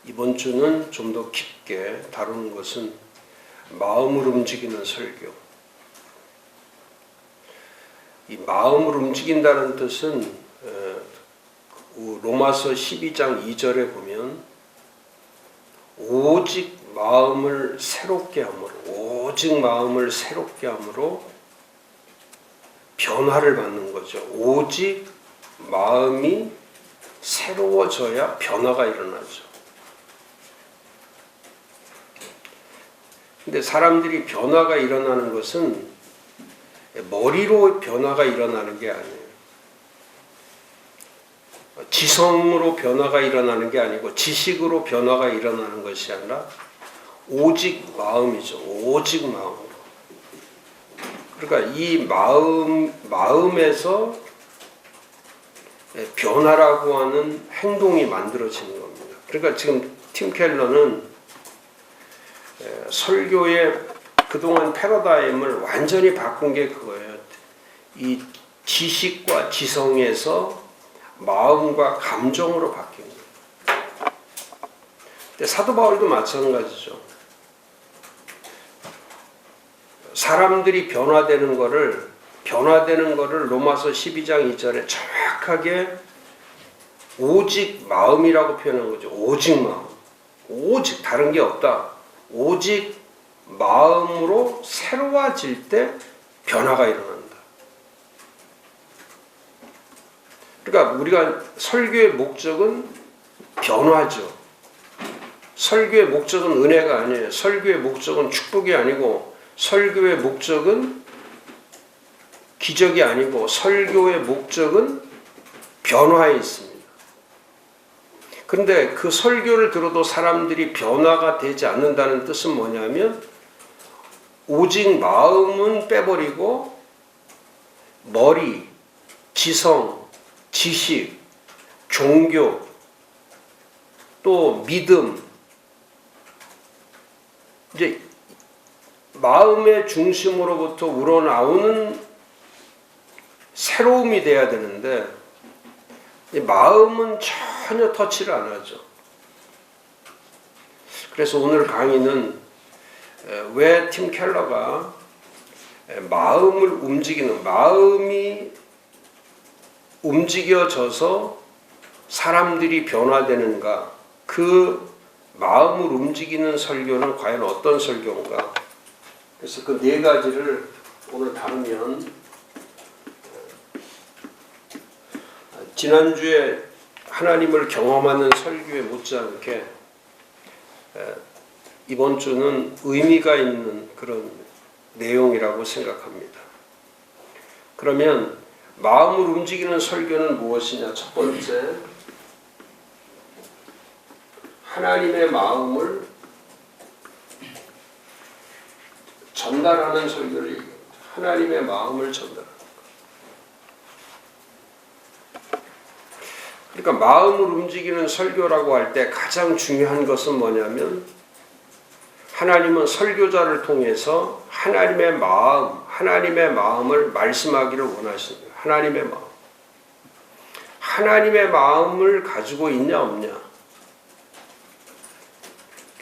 이번 주는 좀 더 깊게 다루는 것은 마음을 움직이는 설교. 이 마음을 움직인다는 뜻은 로마서 12장 2절에 보면 오직 마음을 새롭게 함으로 변화를 받는 거죠. 오직 마음이 새로워져야 변화가 일어나죠. 근데 사람들이 변화가 일어나는 것은 머리로 변화가 일어나는 게 아니에요. 지성으로 변화가 일어나는 게 아니고 지식으로 변화가 일어나는 것이 아니라 오직 마음이죠. 오직 마음으로. 그러니까 이 마음에서 변화라고 하는 행동이 만들어지는 겁니다. 그러니까 지금 팀 켈러는 설교의 그동안 패러다임을 완전히 바꾼 게 그거예요. 이 지식과 지성에서 마음과 감정으로 바뀐 거예요. 근데 사도 바울도 마찬가지죠. 사람들이 변화되는 거를 로마서 12장 2절에 정확하게 오직 마음이라고 표현한 거죠. 오직 마음. 오직 다른 게 없다. 오직 마음으로 새로워질 때 변화가 일어난다. 그러니까 우리가 설교의 목적은 변화죠. 설교의 목적은 은혜가 아니에요. 설교의 목적은 축복이 아니고 설교의 목적은 기적이 아니고 설교의 목적은 변화에 있습니다. 그런데 그 설교를 들어도 사람들이 변화가 되지 않는다는 뜻은 뭐냐면 오직 마음은 빼버리고 머리, 지성, 지식, 종교, 또 믿음, 이제 마음의 중심으로부터 우러나오는 새로움이 돼야 되는데 마음은 전혀 터치를 안 하죠. 그래서 오늘 강의는 왜 팀 켈러가 마음을 움직이는, 마음이 움직여져서 사람들이 변화되는가, 그 마음을 움직이는 설교는 과연 어떤 설교인가. 그래서 그 네 가지를 오늘 다루면, 지난주에 하나님을 경험하는 설교에 못지않게 이번 주는 의미가 있는 그런 내용이라고 생각합니다. 그러면 마음을 움직이는 설교는 무엇이냐? 첫 번째, 하나님의 마음을 전달하는 설교를 얘기합니다. 하나님의 마음을 전달하는 것. 그러니까 마음을 움직이는 설교라고 할 때 가장 중요한 것은 뭐냐면 하나님은 설교자를 통해서 하나님의 마음을 말씀하기를 원하십니다. 하나님의 마음. 하나님의 마음을 가지고 있냐 없냐.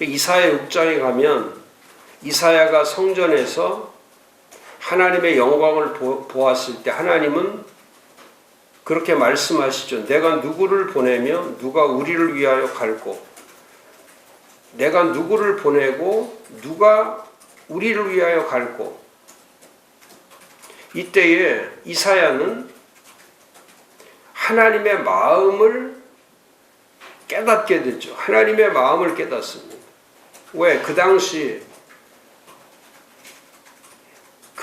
이사야 6장에 가면 이사야가 성전에서 하나님의 영광을 보았을 때 하나님은 그렇게 말씀하시죠. 내가 누구를 보내며 누가 우리를 위하여 갈고, 내가 누구를 보내고 누가 우리를 위하여 갈고. 이때에 이사야는 하나님의 마음을 깨닫게 되죠. 하나님의 마음을 깨닫습니다. 왜? 그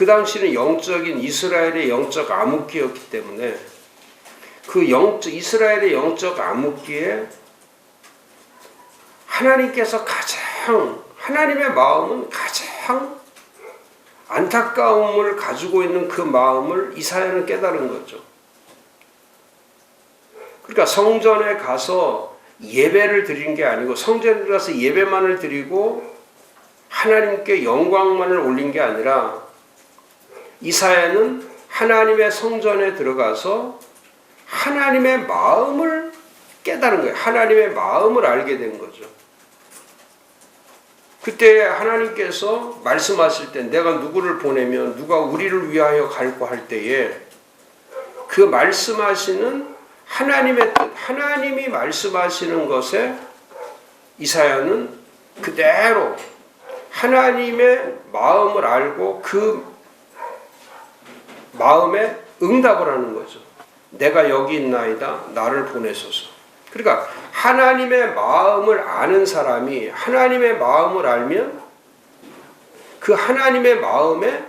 당시는 영적인 이스라엘의 영적 암흑기였기 때문에 이스라엘의 영적 암흑기에 하나님의 마음은 가장 안타까움을 가지고 있는 그 마음을 이사야는 깨달은 거죠. 그러니까 성전에 가서 예배를 드리는 게 아니고, 성전에 가서 예배만을 드리고 하나님께 영광만을 올린 게 아니라, 이사야는 하나님의 성전에 들어가서 하나님의 마음을 깨달은 거예요. 하나님의 마음을 알게 된 거죠. 그때 하나님께서 말씀하실 때 내가 누구를 보내면 누가 우리를 위하여 갈고 할 때에 그 말씀하시는 하나님의 뜻, 하나님이 말씀하시는 것에 이사야는 그대로 하나님의 마음을 알고 그 마음에 응답을 하는 거죠. 내가 여기 있나이다. 나를 보내소서. 그러니까 하나님의 마음을 아는 사람이 하나님의 마음을 알면 그 하나님의 마음에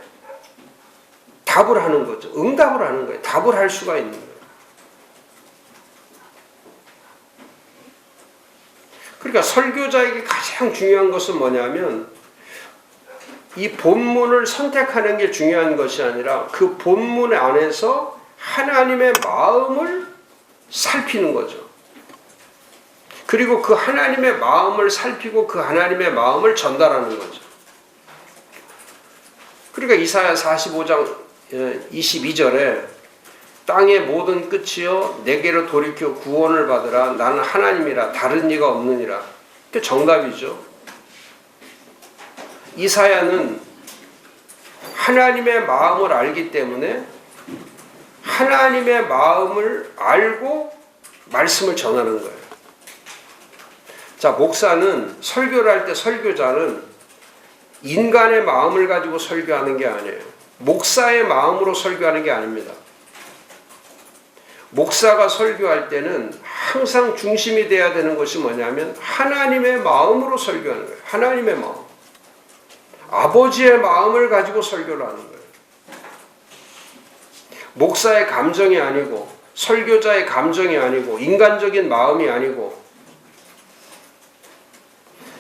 답을 하는 거죠. 응답을 하는 거예요. 답을 할 수가 있는 거예요. 그러니까 설교자에게 가장 중요한 것은 뭐냐면 이 본문을 선택하는 게 중요한 것이 아니라 그 본문 안에서 하나님의 마음을 살피는 거죠. 그리고 그 하나님의 마음을 살피고 그 하나님의 마음을 전달하는 거죠. 그러니까 이사야 45장 22절에 땅의 모든 끝이여 내게로 돌이켜 구원을 받으라. 나는 하나님이라 다른 이가 없느니라. 그게 정답이죠. 이사야는 하나님의 마음을 알기 때문에 하나님의 마음을 알고 말씀을 전하는 거예요. 자, 목사는 설교를 할 때 설교자는 인간의 마음을 가지고 설교하는 게 아니에요. 목사의 마음으로 설교하는 게 아닙니다. 목사가 설교할 때는 항상 중심이 돼야 되는 것이 뭐냐면 하나님의 마음으로 설교하는 거예요. 하나님의 마음. 아버지의 마음을 가지고 설교를 하는 거예요. 목사의 감정이 아니고 설교자의 감정이 아니고 인간적인 마음이 아니고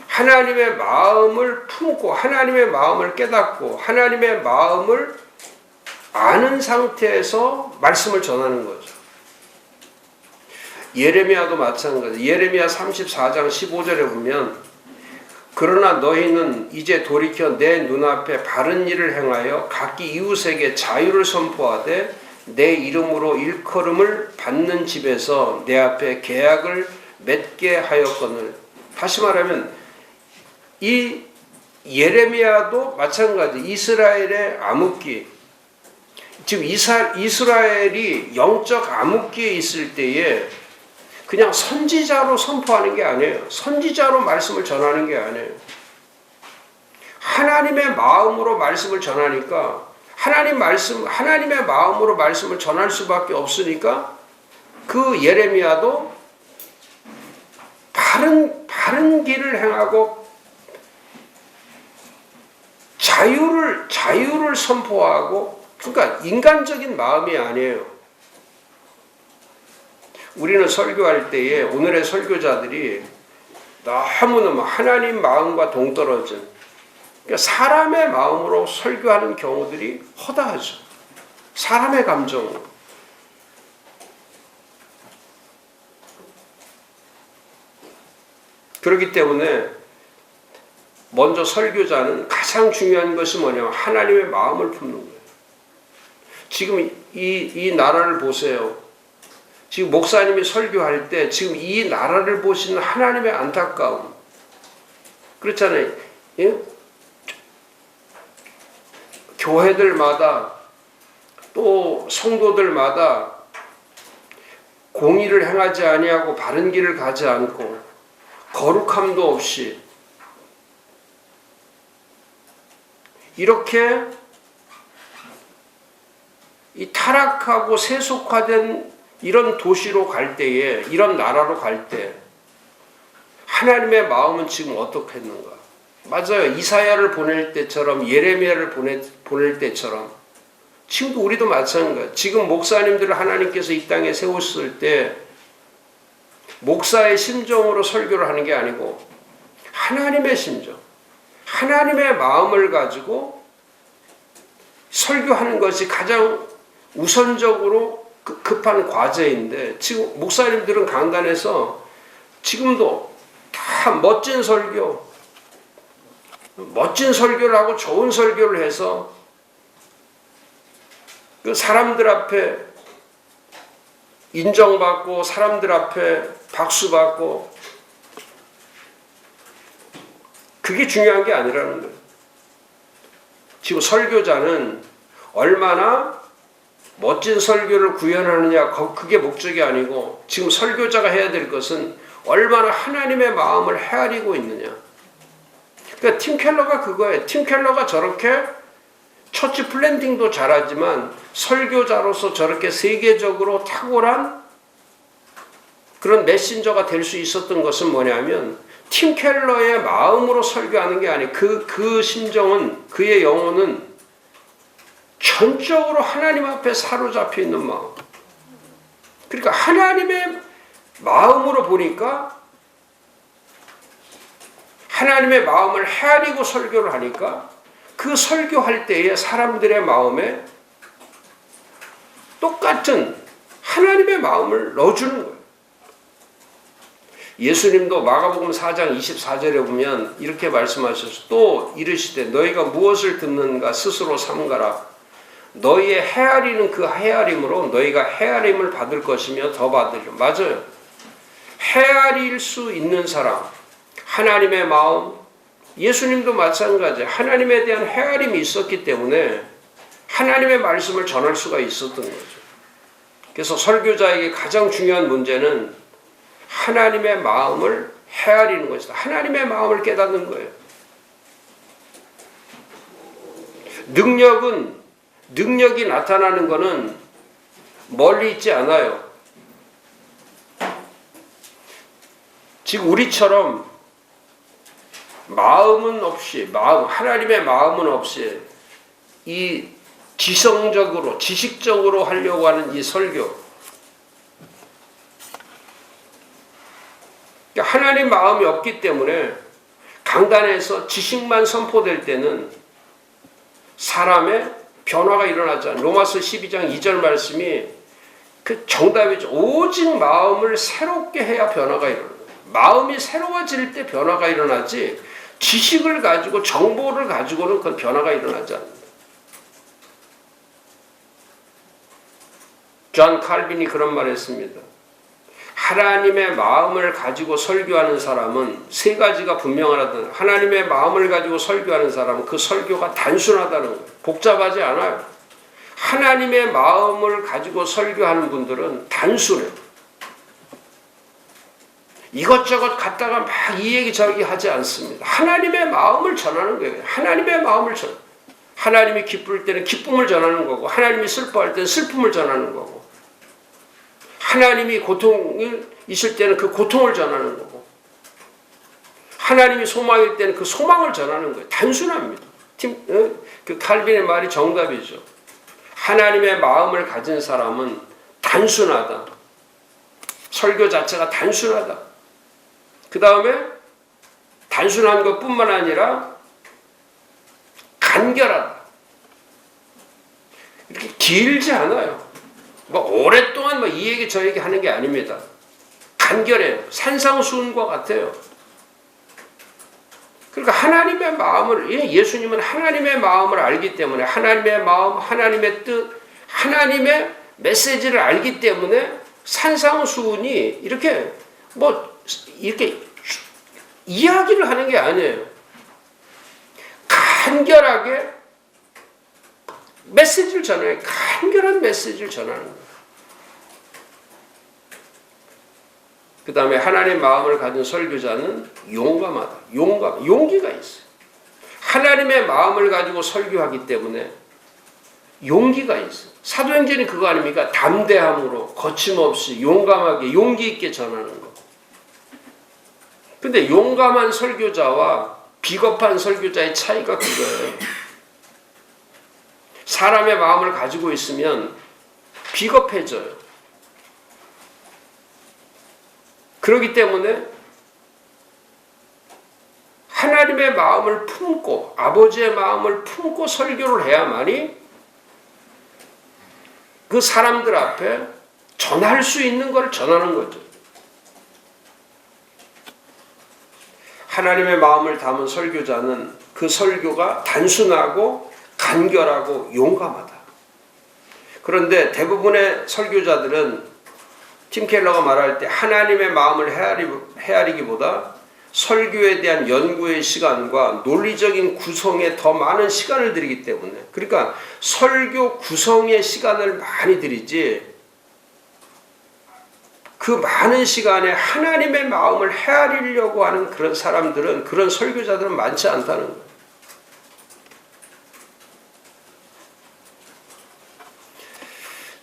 하나님의 마음을 품고 하나님의 마음을 깨닫고 하나님의 마음을 아는 상태에서 말씀을 전하는 거죠. 예레미야도 마찬가지. 예레미야 34장 15절에 보면 그러나 너희는 이제 돌이켜 내 눈앞에 바른 일을 행하여 각기 이웃에게 자유를 선포하되 내 이름으로 일컬음을 받는 집에서 내 앞에 계약을 맺게 하였거늘. 다시 말하면 이 예레미야도 마찬가지. 이스라엘의 암흑기. 지금 이스라엘이 영적 암흑기에 있을 때에 그냥 선지자로 선포하는 게 아니에요. 선지자로 말씀을 전하는 게 아니에요. 하나님의 마음으로 말씀을 전하니까 하나님의 마음으로 말씀을 전할 수밖에 없으니까 그 예레미야도 바른 길을 행하고 자유를 선포하고, 그러니까 인간적인 마음이 아니에요. 우리는 설교할 때에 오늘의 설교자들이 너무너무 하나님 마음과 동떨어진, 그러니까 사람의 마음으로 설교하는 경우들이 허다하죠. 사람의 감정으로. 그렇기 때문에 먼저 설교자는 가장 중요한 것이 뭐냐면 하나님의 마음을 품는 거예요. 지금 이 나라를 보세요. 지금 목사님이 설교할 때 지금 이 나라를 보시는 하나님의 안타까움. 그렇잖아요. 예? 교회들마다 또 성도들마다 공의를 행하지 아니하고 바른 길을 가지 않고 거룩함도 없이 이렇게 이 타락하고 세속화된 이런 도시로 갈 때에, 이런 나라로 갈 때 하나님의 마음은 지금 어떻게 했는가? 맞아요. 이사야를 보낼 때처럼 예레미야를 보낼 때처럼 지금도 우리도 마찬가지예요. 지금 목사님들을 하나님께서 이 땅에 세웠을 때 목사의 심정으로 설교를 하는 게 아니고 하나님의 심정, 하나님의 마음을 가지고 설교하는 것이 가장 우선적으로 급한 과제인데, 지금 목사님들은 강단에서 지금도 다 멋진 설교를 하고 좋은 설교를 해서 그 사람들 앞에 인정받고 사람들 앞에 박수받고 그게 중요한 게 아니라는 거예요. 지금 설교자는 얼마나 멋진 설교를 구현하느냐, 그게 목적이 아니고 지금 설교자가 해야 될 것은 얼마나 하나님의 마음을 헤아리고 있느냐. 그러니까 팀 켈러가 그거예요. 팀 켈러가 저렇게 처치 플랜팅도 잘하지만 설교자로서 저렇게 세계적으로 탁월한 그런 메신저가 될 수 있었던 것은 뭐냐면 팀 켈러의 마음으로 설교하는 게 아니에요. 그 심정은, 그의 영혼은 전적으로 하나님 앞에 사로잡혀 있는 마음. 그러니까 하나님의 마음으로 보니까, 하나님의 마음을 헤아리고 설교를 하니까 그 설교할 때에 사람들의 마음에 똑같은 하나님의 마음을 넣어주는 거예요. 예수님도 마가복음 4장 24절에 보면 이렇게 말씀하셔서 또 이르시되 너희가 무엇을 듣는가 스스로 삼가라. 너희의 헤아리는 그 헤아림으로 너희가 헤아림을 받을 것이며 더 받으리라. 맞아요. 헤아릴 수 있는 사람, 하나님의 마음, 예수님도 마찬가지예요. 하나님에 대한 헤아림이 있었기 때문에 하나님의 말씀을 전할 수가 있었던 거죠. 그래서 설교자에게 가장 중요한 문제는 하나님의 마음을 헤아리는 것이다. 하나님의 마음을 깨닫는 거예요. 능력이 나타나는 것은 멀리 있지 않아요. 지금 우리처럼 마음은 없이, 하나님의 마음은 없이 이 지성적으로, 지식적으로 하려고 하는 이 설교. 그러니까 하나님 마음이 없기 때문에 강단에서 지식만 선포될 때는 사람의 변화가 일어나지 않아요. 로마서 12장 2절 말씀이 그 정답이죠. 오직 마음을 새롭게 해야 변화가 일어나요. 마음이 새로워질 때 변화가 일어나지, 지식을 가지고 정보를 가지고는 그건 변화가 일어나지 않는다. 존 칼빈이 그런 말을 했습니다. 하나님의 마음을 가지고 설교하는 사람은 세 가지가 분명하다는, 하나님의 마음을 가지고 설교하는 사람은 그 설교가 단순하다는 거예요. 복잡하지 않아요. 하나님의 마음을 가지고 설교하는 분들은 단순해요. 이것저것 갖다가 막 이 얘기 저 얘기 하지 않습니다. 하나님의 마음을 전하는 거예요. 하나님의 마음을 하나님이 기쁠 때는 기쁨을 전하는 거고, 하나님이 슬퍼할 때는 슬픔을 전하는 거고, 하나님이 고통이 있을 때는 그 고통을 전하는 거고, 하나님이 소망일 때는 그 소망을 전하는 거예요. 단순합니다. 그 칼빈의 말이 정답이죠. 하나님의 마음을 가진 사람은 단순하다. 설교 자체가 단순하다. 그 다음에 단순한 것뿐만 아니라 간결하다. 이렇게 길지 않아요. 오랫동안 이 얘기 저 얘기 하는 게 아닙니다. 간결해요. 산상수훈과 같아요. 그러니까 하나님의 마음을, 예수님은 하나님의 마음을 알기 때문에 하나님의 마음, 하나님의 뜻, 하나님의 메시지를 알기 때문에 산상수훈이 이렇게 이렇게 이야기를 하는 게 아니에요. 간결하게 메시지를 전해요. 간결한 메시지를 전하는 거예요. 그 다음에 하나님의 마음을 가진 설교자는 용감하다. 용기가 있어요. 하나님의 마음을 가지고 설교하기 때문에 용기가 있어요. 사도행전이 그거 아닙니까? 담대함으로 거침없이 용감하게 용기 있게 전하는 거. 근데 용감한 설교자와 비겁한 설교자의 차이가 그거예요. 사람의 마음을 가지고 있으면 비겁해져요. 그렇기 때문에 하나님의 마음을 품고, 아버지의 마음을 품고 설교를 해야만이 그 사람들 앞에 전할 수 있는 걸 전하는 거죠. 하나님의 마음을 담은 설교자는 그 설교가 단순하고 간결하고 용감하다. 그런데 대부분의 설교자들은 팀 켈러가 말할 때 하나님의 마음을 헤아리기보다 설교에 대한 연구의 시간과 논리적인 구성에 더 많은 시간을 들이기 때문에, 그러니까 설교 구성의 시간을 많이 들이지 그 많은 시간에 하나님의 마음을 헤아리려고 하는 그런 사람들은, 그런 설교자들은 많지 않다는 거예요.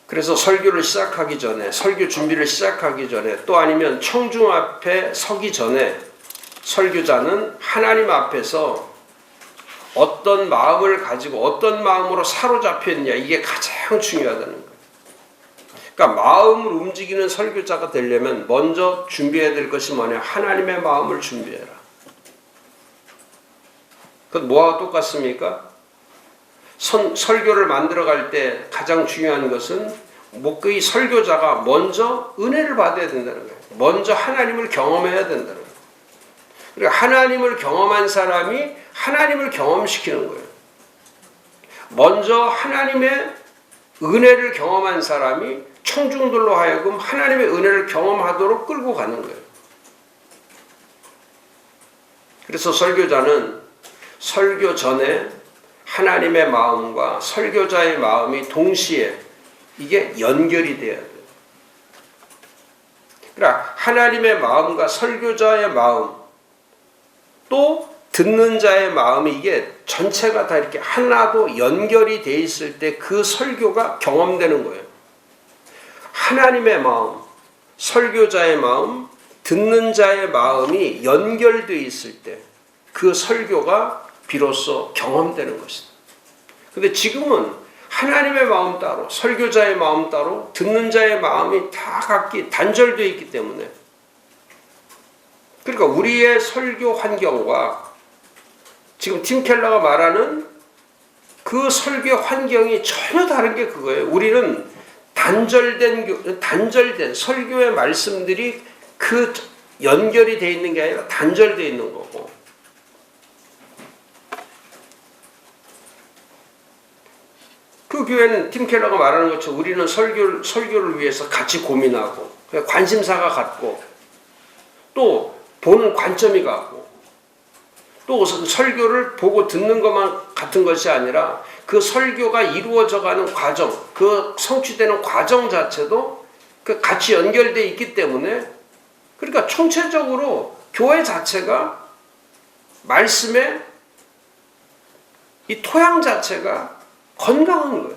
그래서 설교를 시작하기 전에, 설교 준비를 시작하기 전에, 또 아니면 청중 앞에 서기 전에 설교자는 하나님 앞에서 어떤 마음을 가지고 어떤 마음으로 사로잡혀 있냐, 이게 가장 중요하다는 거예요. 그러니까 마음을 움직이는 설교자가 되려면 먼저 준비해야 될 것이 뭐냐? 하나님의 마음을 준비해라. 그건 뭐와 똑같습니까? 설교를 만들어갈 때 가장 중요한 것은 그 설교자가 먼저 은혜를 받아야 된다는 거예요. 먼저 하나님을 경험해야 된다는 거예요. 그러니까 하나님을 경험한 사람이 하나님을 경험시키는 거예요. 먼저 하나님의 은혜를 경험한 사람이 청중들로 하여금 하나님의 은혜를 경험하도록 끌고 가는 거예요. 그래서 설교자는 설교 전에 하나님의 마음과 설교자의 마음이 동시에 이게 연결이 돼야 돼요. 그러니까 하나님의 마음과 설교자의 마음, 또 듣는 자의 마음이 이게 전체가 다 이렇게 하나도 연결이 돼 있을 때 그 설교가 경험되는 거예요. 하나님의 마음, 설교자의 마음, 듣는 자의 마음이 연결되어 있을 때 그 설교가 비로소 경험되는 것이다. 근데 지금은 하나님의 마음 따로, 설교자의 마음 따로, 듣는 자의 마음이 다 각기 단절되어 있기 때문에, 그러니까 우리의 설교 환경과 지금 팀 켈러가 말하는 그 설교 환경이 전혀 다른 게 그거예요. 우리는 단절된 설교의 말씀들이 그 연결이 되어 있는 게 아니라 단절되어 있는 거고, 그 교회는 팀 켈러가 말하는 것처럼 우리는 설교를 위해서 같이 고민하고 관심사가 같고 또 보는 관점이 같고, 또 설교를 보고 듣는 것만 같은 것이 아니라 그 설교가 이루어져가는 과정, 그 성취되는 과정 자체도 같이 연결되어 있기 때문에, 그러니까 총체적으로 교회 자체가 말씀의 이 토양 자체가 건강한 거예요.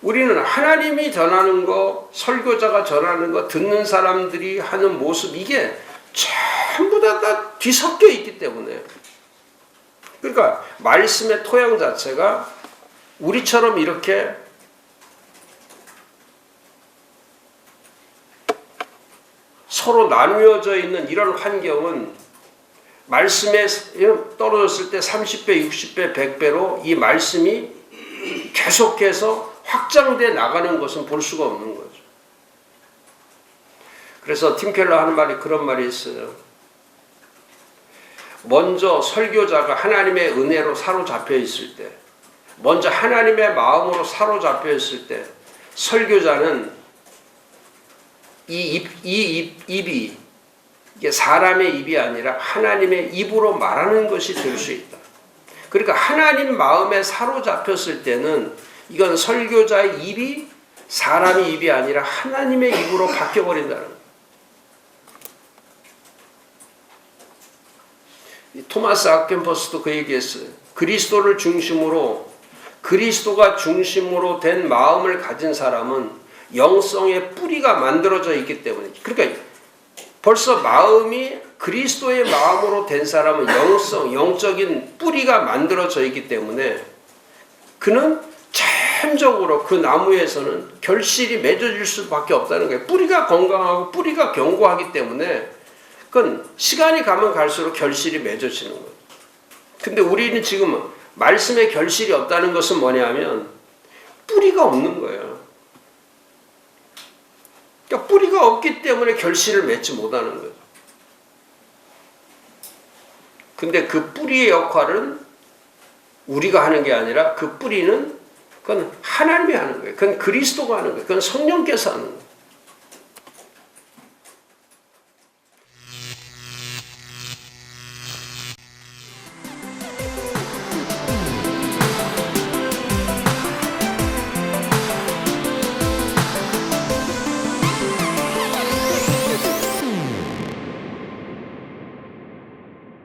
우리는 하나님이 전하는 거, 설교자가 전하는 거, 듣는 사람들이 하는 모습, 이게 전부 다 뒤섞여 있기 때문에, 그러니까 말씀의 토양 자체가 우리처럼 이렇게 서로 나누어져 있는 이런 환경은 말씀에 떨어졌을 때 30배, 60배, 100배로 이 말씀이 계속해서 확장돼 나가는 것은 볼 수가 없는 거죠. 그래서 팀 켈러 하는 말이 그런 말이 있어요. 먼저 설교자가 하나님의 은혜로 사로잡혀 있을 때, 먼저 하나님의 마음으로 사로잡혀 있을 때, 설교자는 이 입이 이게 사람의 입이 아니라 하나님의 입으로 말하는 것이 될 수 있다. 그러니까 하나님 마음에 사로잡혔을 때는 이건 설교자의 입이 사람의 입이 아니라 하나님의 입으로 바뀌어버린다는 거예요. 토마스 아켄퍼스도 그 얘기했어요. 그리스도가 중심으로 된 마음을 가진 사람은 영성의 뿌리가 만들어져 있기 때문에, 그러니까 벌써 마음이 그리스도의 마음으로 된 사람은 영적인 뿌리가 만들어져 있기 때문에 그는 참적으로 그 나무에서는 결실이 맺어질 수밖에 없다는 거예요. 뿌리가 건강하고 뿌리가 견고하기 때문에 그건 시간이 가면 갈수록 결실이 맺어지는 거예요. 근데 우리는 지금은 말씀에 결실이 없다는 것은 뭐냐면 뿌리가 없는 거예요. 그러니까 뿌리가 없기 때문에 결실을 맺지 못하는 거죠. 근데 그 뿌리의 역할은 우리가 하는 게 아니라 그 뿌리는 그건 하나님이 하는 거예요. 그건 그리스도가 하는 거예요. 그건 성령께서 하는 거예요.